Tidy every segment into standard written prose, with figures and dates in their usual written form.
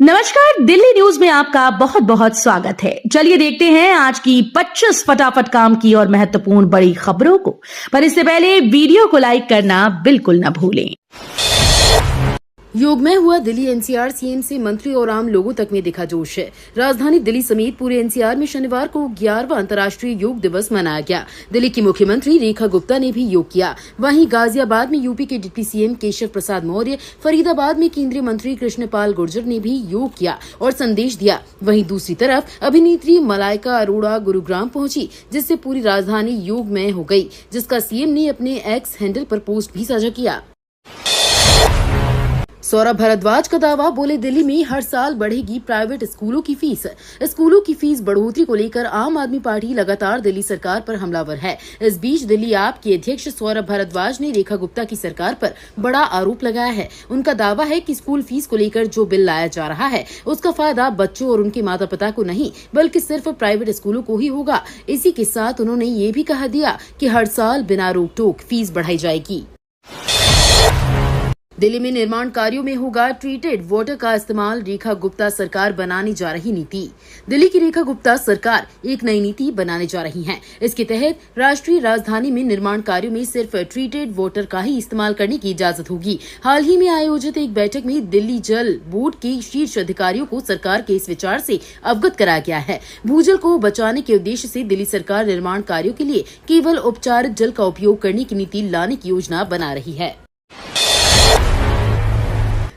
नमस्कार, दिल्ली न्यूज में आपका बहुत बहुत स्वागत है। चलिए देखते हैं आज की 25 फटाफट काम की और महत्वपूर्ण बड़ी खबरों को। पर इससे पहले वीडियो को लाइक करना बिल्कुल न भूलें। योग में हुआ दिल्ली एनसीआर। सीएम से मंत्री और आम लोगों तक में दिखा जोश है। राजधानी दिल्ली समेत पूरे एनसीआर में शनिवार को 11वां अंतर्राष्ट्रीय योग दिवस मनाया गया। दिल्ली की मुख्यमंत्री रेखा गुप्ता ने भी योग किया। वहीं गाजियाबाद में यूपी के डिप्टी सीएम केशव प्रसाद मौर्य, फरीदाबाद में केंद्रीय मंत्री कृष्णपाल गुर्जर ने भी योग किया और संदेश दिया। वहीं दूसरी तरफ अभिनेत्री मलाइका अरोड़ा गुरुग्राम पहुंची, जिससे पूरी राजधानी योग में हो गई, जिसका सीएम ने अपने एक्स हैंडल पर पोस्ट भी साझा किया। सौरभ भारद्वाज का दावा, बोले दिल्ली में हर साल बढ़ेगी प्राइवेट स्कूलों की फीस। स्कूलों की फीस बढ़ोतरी को लेकर आम आदमी पार्टी लगातार दिल्ली सरकार पर हमलावर है। इस बीच दिल्ली आप के अध्यक्ष सौरभ भारद्वाज ने रेखा गुप्ता की सरकार पर बड़ा आरोप लगाया है। उनका दावा है कि स्कूल फीस को लेकर जो बिल लाया जा रहा है, उसका फायदा बच्चों और उनके माता पिता को नहीं, बल्कि सिर्फ प्राइवेट स्कूलों को ही होगा। इसी के साथ उन्होंने ये भी कहा दिया कि हर साल बिना रोक टोक फीस बढ़ाई जाएगी। दिल्ली में निर्माण कार्यों में होगा ट्रीटेड वाटर का इस्तेमाल, रेखा गुप्ता सरकार बनाने जा रही नीति। दिल्ली की रेखा गुप्ता सरकार एक नई नीति बनाने जा रही है। इसके तहत राष्ट्रीय राजधानी में निर्माण कार्यों में सिर्फ ट्रीटेड वाटर का ही इस्तेमाल करने की इजाजत होगी। हाल ही में आयोजित एक बैठक में दिल्ली जल बोर्ड के शीर्ष अधिकारियों को सरकार के इस विचार से अवगत कराया गया है। भूजल को बचाने के उद्देश्य से दिल्ली सरकार निर्माण कार्यों के लिए केवल उपचारित जल का उपयोग करने की नीति लाने की योजना बना रही है।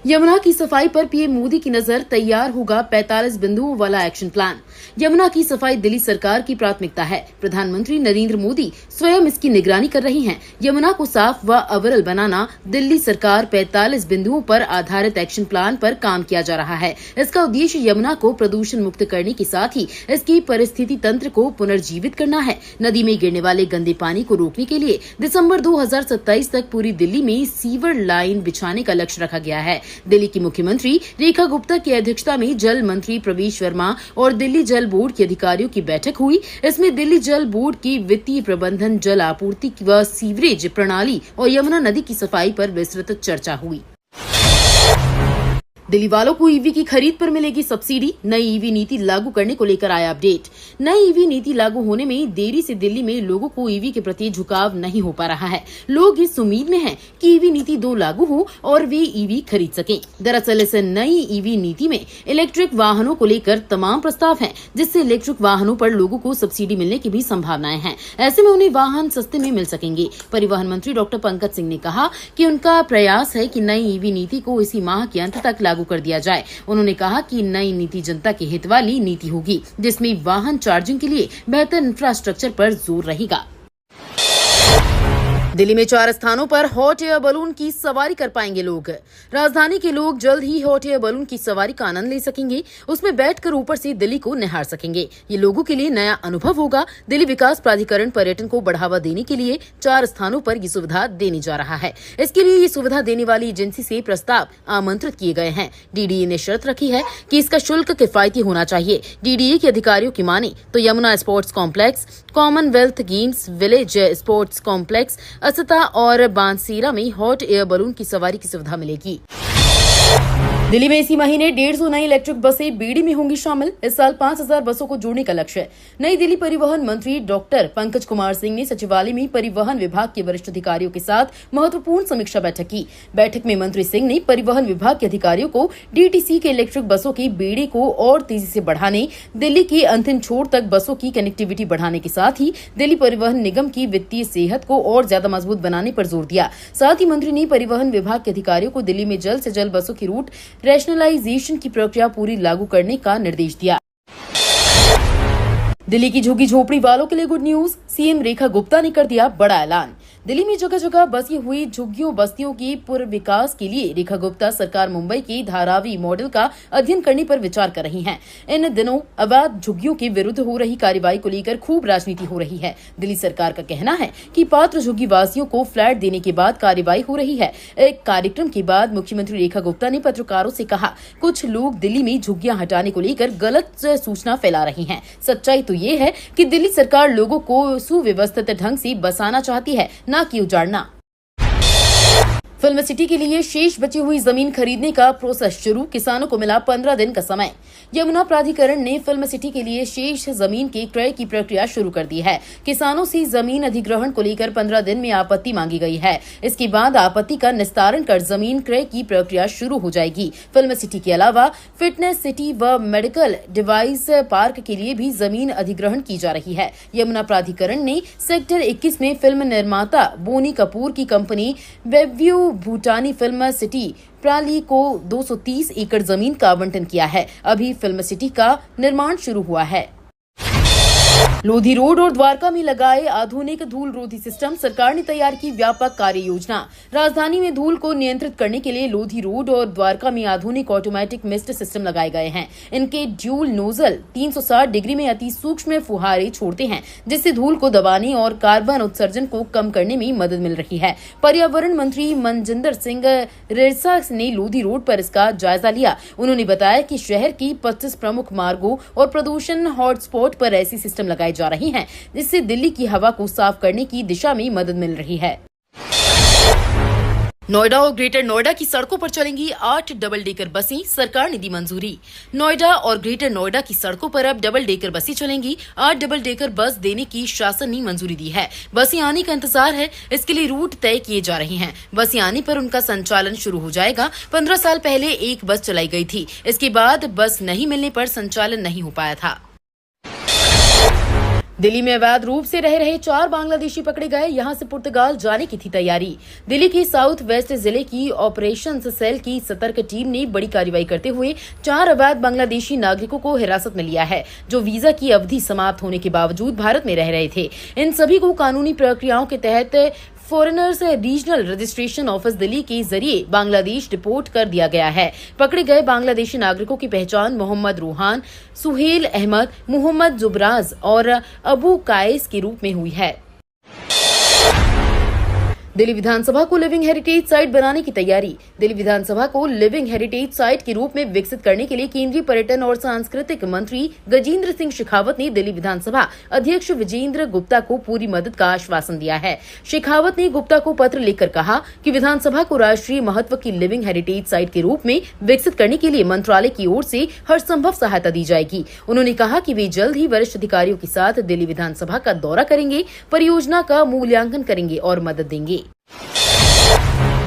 यमुना की सफाई पर पीएम मोदी की नजर, तैयार होगा 45 बिंदुओं वाला एक्शन प्लान। यमुना की सफाई दिल्ली सरकार की प्राथमिकता है। प्रधानमंत्री नरेंद्र मोदी स्वयं इसकी निगरानी कर रही हैं। यमुना को साफ व अविरल बनाना, दिल्ली सरकार 45 बिंदुओं पर आधारित एक्शन प्लान पर काम किया जा रहा है। इसका उद्देश्य यमुना को प्रदूषण मुक्त करने के साथ ही इसकी परिस्थिति तंत्र को पुनर्जीवित करना है। नदी में गिरने वाले गंदे पानी को रोकने के लिए दिसंबर 2027 तक पूरी दिल्ली में सीवर लाइन बिछाने का लक्ष्य रखा गया है। दिल्ली की मुख्यमंत्री रेखा गुप्ता की अध्यक्षता में जल मंत्री प्रवेश वर्मा और दिल्ली जल बोर्ड के अधिकारियों की बैठक हुई। इसमें दिल्ली जल बोर्ड की वित्तीय प्रबंधन, जल आपूर्ति व सीवरेज प्रणाली और यमुना नदी की सफाई पर विस्तृत चर्चा हुई। दिल्ली वालों को ईवी की खरीद पर मिलेगी सब्सिडी। नई ईवी नीति लागू करने को लेकर आया अपडेट। नई ईवी नीति लागू होने में देरी से दिल्ली में लोगों को ईवी के प्रति झुकाव नहीं हो पा रहा है। लोग इस उम्मीद में हैं कि ईवी नीति 2 लागू हो और वे ईवी खरीद सकें। दरअसल इस नई ईवी नीति में इलेक्ट्रिक वाहनों को लेकर तमाम प्रस्ताव हैं, जिससे इलेक्ट्रिक वाहनों पर लोगों को सब्सिडी मिलने की भी संभावनाएं हैं। ऐसे में उन्हें वाहन सस्ते में मिल सकेंगे। परिवहन मंत्री डॉक्टर पंकज सिंह ने कहा कि उनका प्रयास है कि नई ईवी नीति को इसी माह के अंत तक लागू कर दिया जाए। उन्होंने कहा कि नई नीति जनता के हित वाली नीति होगी, जिसमें वाहन चार्जिंग के लिए बेहतर इंफ्रास्ट्रक्चर पर जोर रहेगा। दिल्ली में 4 स्थानों पर हॉट एयर बलून की सवारी कर पाएंगे लोग। राजधानी के लोग जल्द ही हॉट एयर बलून की सवारी का आनंद ले सकेंगे। उसमें बैठकर ऊपर से दिल्ली को निहार सकेंगे। ये लोगों के लिए नया अनुभव होगा। दिल्ली विकास प्राधिकरण पर्यटन को बढ़ावा देने के लिए 4 स्थानों पर ये सुविधा देने जा रहा है। इसके लिए ये सुविधा देने वाली एजेंसी से प्रस्ताव आमंत्रित किए गए हैं। डीडीए ने शर्त रखी है कि इसका शुल्क किफायती होना चाहिए। डीडीए के अधिकारियों की माने तो Yamuna sports complex, Commonwealth games village sports complex, असता और बांसीरा में हॉट एयर बलून की सवारी की सुविधा मिलेगी। दिल्ली में इसी महीने 150 नई इलेक्ट्रिक बसें बीडी में होंगी शामिल। इस साल 5000 बसों को जोड़ने का लक्ष्य है। नई दिल्ली परिवहन मंत्री डॉक्टर पंकज कुमार सिंह ने सचिवालय में परिवहन विभाग के वरिष्ठ अधिकारियों के साथ महत्वपूर्ण समीक्षा बैठक की। बैठक में मंत्री सिंह ने परिवहन विभाग के अधिकारियों को डीटीसी के इलेक्ट्रिक बसों की बीडी को और तेजी से बढ़ाने, दिल्ली की अंतिम छोर तक बसों की कनेक्टिविटी बढ़ाने के साथ ही दिल्ली परिवहन निगम की वित्तीय सेहत को और ज्यादा मजबूत बनाने पर जोर दिया। साथ ही मंत्री ने परिवहन विभाग के अधिकारियों को दिल्ली में जल्द से जल्द बसों की रूट रैशनलाइजेशन की प्रक्रिया पूरी लागू करने का निर्देश दिया। दिल्ली की झुग्गी झोपड़ी वालों के लिए good news. CM Rekha Gupta ने कर दिया बड़ा ऐलान। दिल्ली में जगह जगह बसी हुई झुग्गियों बस्तियों की पुनर्विकास के लिए रेखा गुप्ता सरकार मुंबई के धारावी मॉडल का अध्ययन करने पर विचार कर रही हैं। इन दिनों अवैध झुग्गियों के विरुद्ध हो रही कार्रवाई को लेकर खूब राजनीति हो रही है। दिल्ली सरकार का कहना है कि पात्र झुग्गी वासियों को फ्लैट देने के बाद कार्रवाई हो रही है। एक कार्यक्रम के बाद मुख्यमंत्री रेखा गुप्ता ने पत्रकारों से कहा, कुछ लोग दिल्ली में झुग्गियां हटाने को लेकर गलत सूचना फैला रही हैं। सच्चाई तो ये है कि दिल्ली सरकार लोगों को सुव्यवस्थित ढंग से बसाना चाहती है, न कि उजाड़ना। फिल्म सिटी के लिए शेष बची हुई जमीन खरीदने का प्रोसेस शुरू, किसानों को मिला 15 दिन का समय। यमुना प्राधिकरण ने फिल्म सिटी के लिए शेष जमीन के क्रय की प्रक्रिया शुरू कर दी है। किसानों से जमीन अधिग्रहण को लेकर 15 दिन में आपत्ति मांगी गई है। इसके बाद आपत्ति का निस्तारण कर जमीन क्रय की प्रक्रिया शुरू हो जाएगी। फिल्म सिटी के अलावा फिटनेस सिटी व मेडिकल डिवाइस पार्क के लिए भी जमीन अधिग्रहण की जा रही है। यमुना प्राधिकरण ने सेक्टर 21 में फिल्म निर्माता बोनी कपूर की कंपनी वेबव्यू भूटानी फिल्म सिटी प्राली को 230 एकड़ जमीन का आवंटन किया है। अभी फिल्म सिटी का निर्माण शुरू हुआ है। लोधी रोड और द्वारका में लगाए आधुनिक धूल रोधी सिस्टम, सरकार ने तैयार की व्यापक कार्य योजना। राजधानी में धूल को नियंत्रित करने के लिए लोधी रोड और द्वारका में आधुनिक ऑटोमेटिक मिस्ट सिस्टम लगाए गए हैं। इनके ड्यूल नोजल 360 डिग्री में अति सूक्ष्म फुहारे छोड़ते हैं, जिससे धूल को दबाने और कार्बन उत्सर्जन को कम करने में मदद मिल रही है। पर्यावरण मंत्री मनजिंदर सिंह रेरसा ने लोधी रोड पर इसका जायजा लिया। उन्होंने बताया कि शहर की 25 प्रमुख मार्गों और प्रदूषण हॉटस्पॉट पर ऐसी सिस्टम लगाई जा रही हैं, जिससे दिल्ली की हवा को साफ करने की दिशा में मदद मिल रही है। नोएडा और ग्रेटर नोएडा की सड़कों पर चलेंगी 8 डबल डेकर बसें, सरकार ने दी मंजूरी। नोएडा और ग्रेटर नोएडा की सड़कों पर अब डबल डेकर बसें चलेंगी। 8 डबल डेकर बस देने की शासन ने मंजूरी दी है। बसें आने का इंतजार है, इसके लिए रूट तय किए जा रहे हैं। बसें आने पर उनका संचालन शुरू हो जाएगा। 15 साल पहले एक बस चलाई गई थी, इसके बाद बस नहीं मिलने पर संचालन नहीं हो पाया था। दिल्ली में अवैध रूप से रह रहे 4 बांग्लादेशी पकड़े गए। यहां से पुर्तगाल जाने की थी तैयारी। दिल्ली के साउथ वेस्ट जिले की ऑपरेशंस सेल की सतर्क टीम ने बड़ी कार्रवाई करते हुए 4 अवैध बांग्लादेशी नागरिकों को हिरासत में लिया है, जो वीजा की अवधि समाप्त होने के बावजूद भारत में रह रहे थे। इन सभी को कानूनी प्रक्रियाओं के तहत foreigners regional registration office Delhi के जरिए बांग्लादेश डिपोर्ट कर दिया गया है। पकड़े गए बांग्लादेशी नागरिकों की पहचान मोहम्मद रूहान, सुहेल अहमद, मोहम्मद जुबराज और अबू कायस के रूप में हुई है। दिल्ली विधानसभा को लिविंग हेरिटेज साइट बनाने की तैयारी। दिल्ली विधानसभा को लिविंग हेरिटेज साइट के रूप में विकसित करने के लिए केंद्रीय पर्यटन और सांस्कृतिक मंत्री गजेंद्र सिंह शेखावत ने दिल्ली विधानसभा अध्यक्ष विजेंद्र गुप्ता को पूरी मदद का आश्वासन दिया है। शेखावत ने गुप्ता को पत्र लिखकर कहा कि विधानसभा को राष्ट्रीय महत्व की लिविंग हेरिटेज साइट के रूप में विकसित करने के लिए मंत्रालय की ओर से हर संभव सहायता दी जाएगी। उन्होंने कहा कि वे जल्द ही वरिष्ठ अधिकारियों के साथ दिल्ली विधानसभा का दौरा करेंगे, परियोजना का मूल्यांकन करेंगे और मदद देंगे।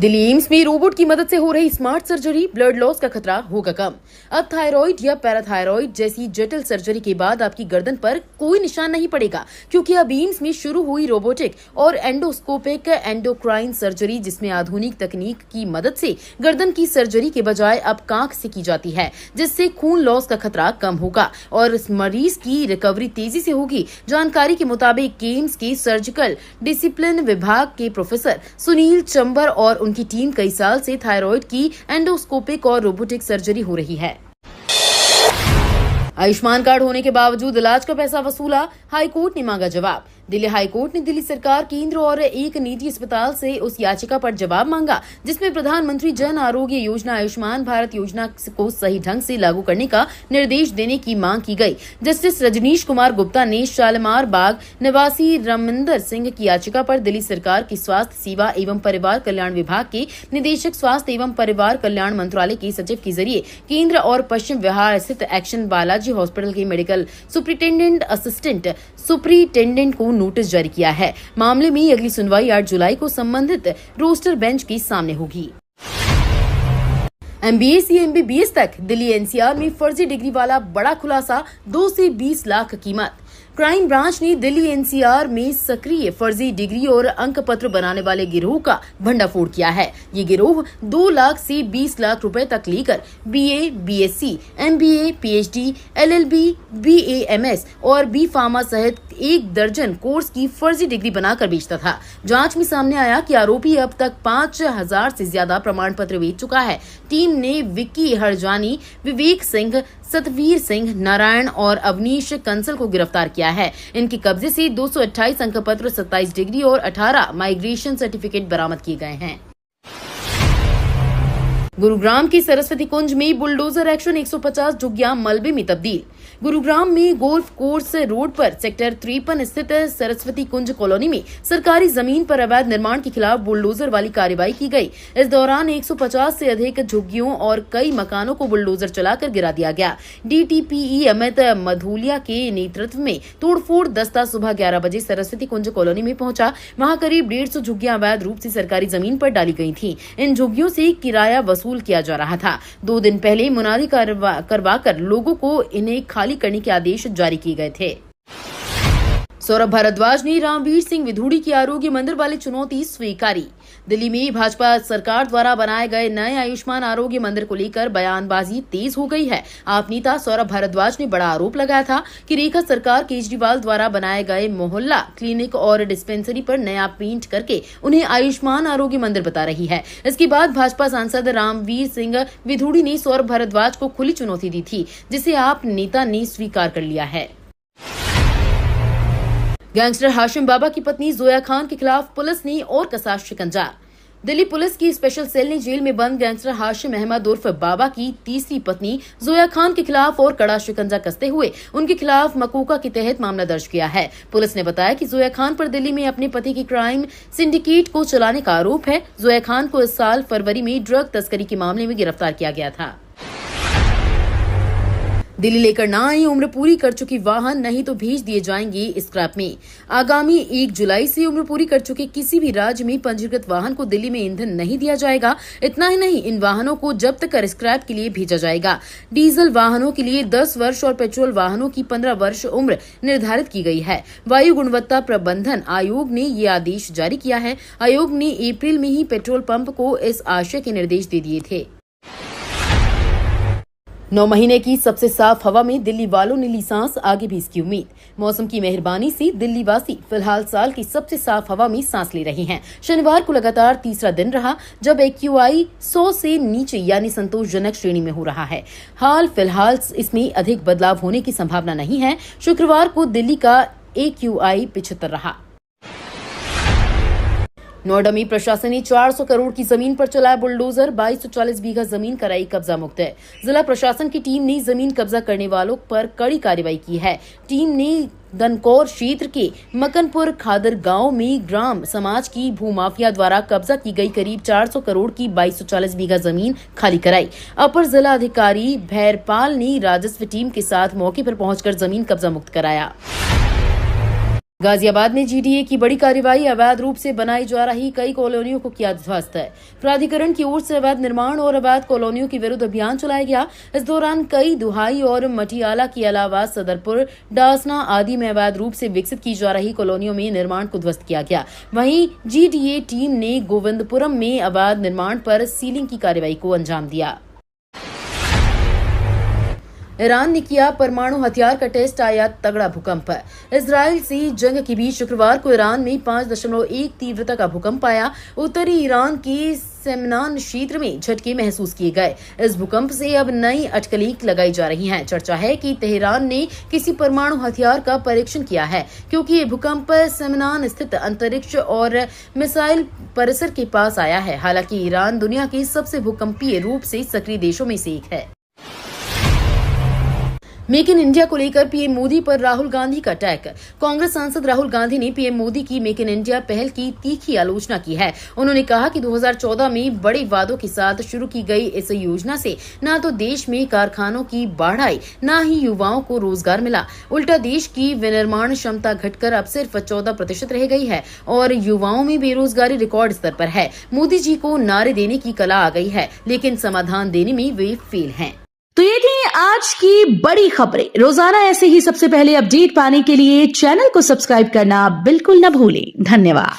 दिल्ली एम्स में रोबोट की मदद से हो रही स्मार्ट सर्जरी, ब्लड लॉस का खतरा होगा कम। अब थायराइड या पैराथायराइड जैसी जटिल सर्जरी के बाद आपकी गर्दन पर कोई निशान नहीं पड़ेगा, क्योंकि अब एम्स में शुरू हुई रोबोटिक और एंडोस्कोपिक एंडोक्राइन सर्जरी, जिसमें आधुनिक तकनीक की मदद से गर्दन की सर्जरी के बजाय अब कांख से की जाती है, जिससे खून लॉस का खतरा कम होगा और इस मरीज की रिकवरी तेजी से होगी। जानकारी के मुताबिक एम्स के सर्जिकल डिसिप्लिन विभाग के प्रोफेसर सुनील चंबर और उनकी टीम कई साल से थायराइड की एंडोस्कोपिक और रोबोटिक सर्जरी हो रही है। आयुष्मान कार्ड होने के बावजूद इलाज का पैसा वसूला, हाईकोर्ट ने मांगा जवाब। दिल्ली हाईकोर्ट ने दिल्ली सरकार, केंद्र और एक निजी अस्पताल से उस याचिका पर जवाब मांगा जिसमें प्रधानमंत्री जन आरोग्य योजना आयुष्मान भारत योजना को सही ढंग से लागू करने का निर्देश देने की मांग की गई। जस्टिस रजनीश कुमार गुप्ता ने शालीमार बाग निवासी रमिंदर सिंह की याचिका पर दिल्ली सरकार की स्वास्थ्य सेवा एवं परिवार कल्याण विभाग के निदेशक, स्वास्थ्य एवं परिवार कल्याण मंत्रालय के सचिव के जरिए केंद्र और पश्चिम बिहार स्थित एक्शन बालाजी हॉस्पिटल के मेडिकल सुप्रिंटेंडेंट असिस्टेंट सुप्रिंटेंडेंट को नोटिस जारी किया है। मामले में अगली सुनवाई 8 जुलाई को संबंधित रोस्टर बेंच के सामने होगी। MBA से MBBS तक दिल्ली NCR में फर्जी डिग्री वाला बड़ा खुलासा, 2 से 20 लाख कीमत। क्राइम ब्रांच ने दिल्ली NCR में सक्रिय फर्जी डिग्री और अंक पत्र बनाने वाले गिरोह का भंडाफोड़ किया है। ये गिरोह 2 लाख से 20 लाख रुपए तक लेकर BA, BSc, MBA, PhD, LLB, BAMS और B फार्मा सहित 1 दर्जन कोर्स की फर्जी डिग्री बनाकर बेचता था। जांच में सामने आया कि आरोपी अब तक 5000 से ज्यादा प्रमाण पत्र बेच चुका है। टीम ने विक्की हरजानी, विवेक सिंह, सतवीर सिंह, नारायण और अवनीश कंसल को गिरफ्तार किया है। इनके कब्जे से 228 अंक पत्र, 27 डिग्री और 18 माइग्रेशन सर्टिफिकेट बरामद किए गए हैं। गुरुग्राम के सरस्वती कुंज में बुलडोजर एक्शन 150 झुग्गियां मलबे में तब्दील। गुरुग्राम में गोल्फ कोर्स रोड पर सेक्टर 53 स्थित सरस्वती कुंज कॉलोनी में सरकारी जमीन पर अवैध निर्माण के खिलाफ बुलडोजर वाली कार्रवाई की गई। इस दौरान 150 से अधिक झुग्गियों और कई मकानों को बुलडोजर चलाकर गिरा दिया गया। डीटीपीई अमित मधुलिया के नेतृत्व में तोड़फोड़ दस्ता सुबह 11 बजे सरस्वती कुंज कॉलोनी में पहुंचा। वहां करीब 150 झुग्गियां अवैध रूप से सरकारी जमीन पर डाली गई थी। इन झुग्गियों से किराया वसूल किया जा रहा था। 2 दिन पहले मुनादी करवाकर लोगों को इन्हें खाली करने के आदेश जारी किए गए थे। सौरभ भारद्वाज ने रामवीर सिंह विधूड़ी की आरोग्य मंदिर वाली चुनौती स्वीकारी। दिल्ली में भाजपा सरकार द्वारा बनाए गए नए आयुष्मान आरोग्य मंदिर को लेकर बयानबाजी तेज हो गई है। आप नेता सौरभ भारद्वाज ने बड़ा आरोप लगाया था कि रेखा सरकार केजरीवाल द्वारा बनाए गए मोहल्ला क्लिनिक और डिस्पेंसरी पर नया पेंट करके उन्हें आयुष्मान आरोग्य मंदिर बता रही है। इसके बाद भाजपा सांसद रामवीर सिंह विधूड़ी ने सौरभ भारद्वाज को खुली चुनौती दी थी, जिसे आप नेता ने स्वीकार कर लिया है। गैंगस्टर हाशिम बाबा की पत्नी जोया खान के खिलाफ पुलिस ने और कसा शिकंजा। दिल्ली पुलिस की स्पेशल सेल ने जेल में बंद गैंगस्टर हाशिम अहमद उर्फ बाबा की तीसरी पत्नी जोया खान के खिलाफ और कड़ा शिकंजा कसते हुए उनके खिलाफ मकोका के तहत मामला दर्ज किया है। पुलिस ने बताया कि जोया खान पर दिल्ली में अपने पति के क्राइम सिंडिकेट को चलाने का आरोप है। जोया खान को इस साल फरवरी में ड्रग तस्करी के मामले में गिरफ्तार किया गया था। दिल्ली लेकर ना आई उम्र पूरी कर चुकी वाहन नहीं तो भेज दिए जाएंगे स्क्रैप में। आगामी 1 जुलाई से उम्र पूरी कर चुके किसी भी राज्य में पंजीकृत वाहन को दिल्ली में ईंधन नहीं दिया जाएगा। इतना ही नहीं, इन वाहनों को जब्त कर स्क्रैप के लिए भेजा जाएगा। डीजल वाहनों के लिए 10 वर्ष और पेट्रोल वाहनों की 15 वर्ष उम्र निर्धारित की गई है। वायु गुणवत्ता प्रबंधन आयोग ने ये आदेश जारी किया है। आयोग ने अप्रैल में ही पेट्रोल पंप को इस आशय के निर्देश दे दिए थे। 9 महीने की सबसे साफ हवा में दिल्ली वालों ने ली सांस, आगे भी इसकी उम्मीद। मौसम की मेहरबानी से दिल्ली वासी फिलहाल साल की सबसे साफ हवा में सांस ले रहे हैं। शनिवार को लगातार तीसरा दिन रहा जब AQI 100 से नीचे यानी संतोषजनक श्रेणी में हो रहा है। फिलहाल इसमें अधिक बदलाव होने की संभावना नहीं है। शुक्रवार को दिल्ली का AQI 75 रहा। नोएडा में प्रशासन ने 400 करोड़ की जमीन पर चलाया बुलडोजर। 2240 बीघा जमीन कराई कब्जा मुक्त है। जिला प्रशासन की टीम ने जमीन कब्जा करने वालों पर कड़ी कार्रवाई की है। टीम ने दनकौर क्षेत्र के मकनपुर खादर गांव में ग्राम समाज की भूमाफिया द्वारा कब्जा की गई करीब 400 करोड़ की 2240 बीघा जमीन खाली कराई। अपर जिला अधिकारी भैरपाल ने राजस्व टीम के साथ मौके पर पहुंचकर जमीन कब्जा मुक्त कराया। गाजियाबाद में GDA की बड़ी कार्रवाई। अवैध रूप से बनाई जा रही कई कॉलोनियों को किया ध्वस्त है। प्राधिकरण की ओर से अवैध निर्माण और अवैध कॉलोनियों के विरुद्ध अभियान चलाया गया। इस दौरान कई दुहाई और मटियाला के अलावा सदरपुर, डासना आदि में अवैध रूप से विकसित की जा रही कॉलोनियों में निर्माण को ध्वस्त किया गया। वहीं GDA टीम ने गोविंदपुरम में अवैध निर्माण पर सीलिंग की कार्रवाई को अंजाम दिया। ईरान ने किया परमाणु हथियार का टेस्ट, आया तगड़ा भूकंप। इजराइल से जंग के बीच शुक्रवार को ईरान में 5.1 तीव्रता का भूकंप आया। उत्तरी ईरान के सेमनान क्षेत्र में झटके महसूस किए गए। इस भूकंप से अब नई अटकलें लगाई जा रही हैं। चर्चा है कि तेहरान ने किसी परमाणु हथियार का परीक्षण किया है, क्योंकि ये भूकंप सेमनान स्थित अंतरिक्ष और मिसाइल परिसर के पास आया है। हालांकि ईरान दुनिया के सबसे भूकंपीय रूप से सक्रिय देशों में से एक है। मेक इन इंडिया को लेकर पीएम मोदी पर राहुल गांधी का अटैक। कांग्रेस सांसद राहुल गांधी ने पीएम मोदी की मेक इन इंडिया पहल की तीखी आलोचना की है। उन्होंने कहा कि 2014 में बड़े वादों के साथ शुरू की गई इस योजना से न तो देश में कारखानों की बढ़ आई, न ही युवाओं को रोजगार मिला। उल्टा देश की विनिर्माण क्षमता घटकर अब सिर्फ 14% रह गई है और युवाओं में बेरोजगारी रिकॉर्ड स्तर पर है। मोदी जी को नारे देने की कला आ गई है, लेकिन समाधान देने में वे फेल हैं। तो ये थी आज की बड़ी खबरें। रोजाना ऐसे ही सबसे पहले अपडेट पाने के लिए चैनल को सब्सक्राइब करना बिल्कुल न भूलें। धन्यवाद।